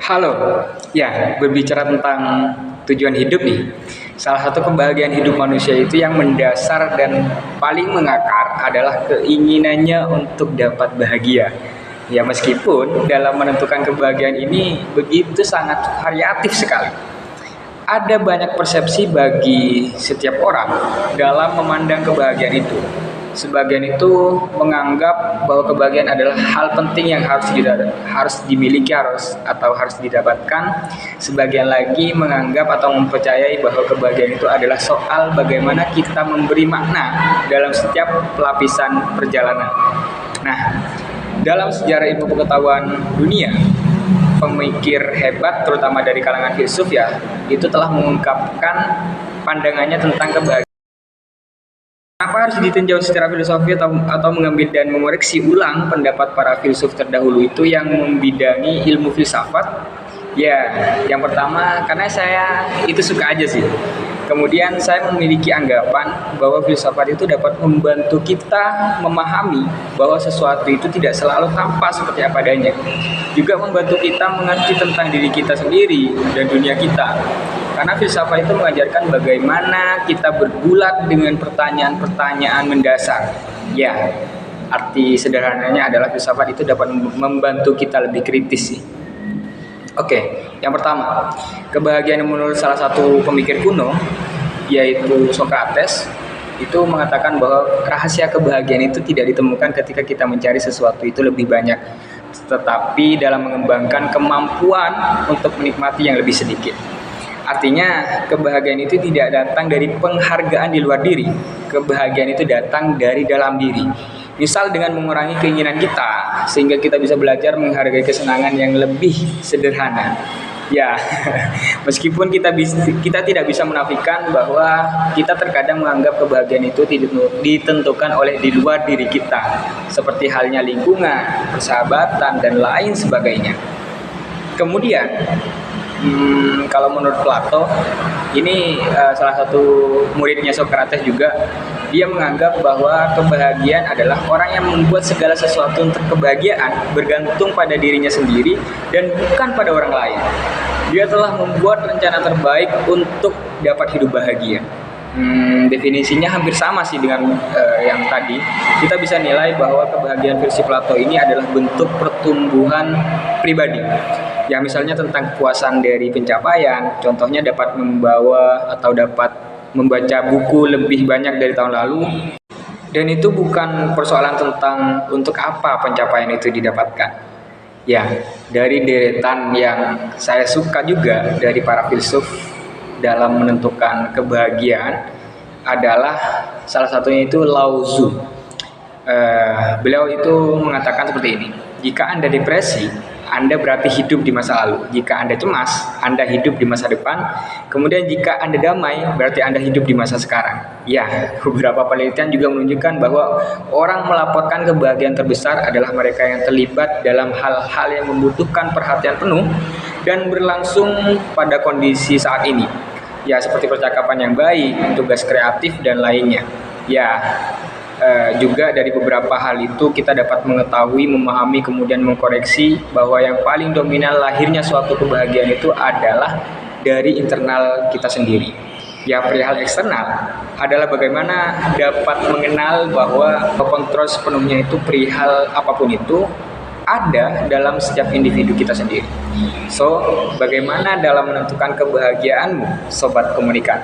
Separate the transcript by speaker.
Speaker 1: Halo, ya berbicara tentang tujuan hidup nih. Salah satu kebahagiaan hidup manusia itu yang mendasar dan paling mengakar adalah keinginannya untuk dapat bahagia. Ya meskipun dalam menentukan kebahagiaan ini begitu sangat variatif sekali. Ada banyak persepsi bagi setiap orang dalam memandang kebahagiaan itu. Sebagian itu menganggap bahwa kebahagiaan adalah hal penting yang harus dimiliki atau harus didapatkan. Sebagian lagi menganggap atau mempercayai bahwa kebahagiaan itu adalah soal bagaimana kita memberi makna dalam setiap pelapisan perjalanan. Nah, dalam sejarah ilmu pengetahuan dunia, pemikir hebat terutama dari kalangan filsuf ya itu telah mengungkapkan pandangannya tentang kebahagiaan. Kenapa harus ditinjau secara filosofi atau mengambil dan mengoreksi ulang pendapat para filsuf terdahulu itu yang membidangi ilmu filsafat? Ya, yang pertama karena saya itu suka aja sih. Kemudian saya memiliki anggapan bahwa filsafat itu dapat membantu kita memahami bahwa sesuatu itu tidak selalu tampak seperti apa adanya. Juga membantu kita mengerti tentang diri kita sendiri dan dunia kita. Karena filsafat itu mengajarkan bagaimana kita bergulat dengan pertanyaan-pertanyaan mendasar. Ya, arti sederhananya adalah filsafat itu dapat membantu kita lebih kritis sih. Oke, yang pertama, kebahagiaan menurut salah satu pemikir kuno, yaitu Socrates, itu mengatakan bahwa rahasia kebahagiaan itu tidak ditemukan ketika kita mencari sesuatu itu lebih banyak, tetapi dalam mengembangkan kemampuan untuk menikmati yang lebih sedikit. Artinya, kebahagiaan itu tidak datang dari penghargaan di luar diri. Kebahagiaan itu datang dari dalam diri. Misal dengan mengurangi keinginan kita, sehingga kita bisa belajar menghargai kesenangan yang lebih sederhana. Ya, meskipun kita tidak bisa menafikan bahwa kita terkadang menganggap kebahagiaan itu ditentukan oleh di luar diri kita, seperti halnya lingkungan, persahabatan, dan lain sebagainya. Kemudian, kalau menurut Plato, ini salah satu muridnya Socrates juga, dia menganggap bahwa kebahagiaan adalah orang yang membuat segala sesuatu untuk kebahagiaan bergantung pada dirinya sendiri dan bukan pada orang lain. Dia telah membuat rencana terbaik untuk dapat hidup bahagia. Definisinya hampir sama sih dengan yang tadi. Kita bisa nilai bahwa kebahagiaan versi Plato ini adalah bentuk pertumbuhan pribadi. Ya misalnya tentang kepuasan dari pencapaian, contohnya dapat membawa atau dapat membaca buku lebih banyak dari tahun lalu. Dan itu bukan persoalan tentang untuk apa pencapaian itu didapatkan. Ya, dari deretan yang saya suka juga dari para filsuf dalam menentukan kebahagiaan adalah salah satunya itu Lao Tzu. Beliau itu mengatakan seperti ini: jika Anda depresi, Anda berarti hidup di masa lalu. Jika Anda cemas, Anda hidup di masa depan. Kemudian jika Anda damai, berarti Anda hidup di masa sekarang. Ya, beberapa penelitian juga menunjukkan bahwa orang melaporkan kebahagiaan terbesar adalah mereka yang terlibat dalam hal-hal yang membutuhkan perhatian penuh dan berlangsung pada kondisi saat ini. Ya, seperti percakapan yang baik, tugas kreatif, dan lainnya. Ya, juga dari beberapa hal itu kita dapat mengetahui, memahami, kemudian mengkoreksi bahwa yang paling dominan lahirnya suatu kebahagiaan itu adalah dari internal kita sendiri. Ya, perihal eksternal adalah bagaimana dapat mengenal bahwa kontrol sepenuhnya itu perihal apapun itu ada dalam setiap individu kita sendiri. So, bagaimana dalam menentukan kebahagiaanmu, Sobat Komunikan?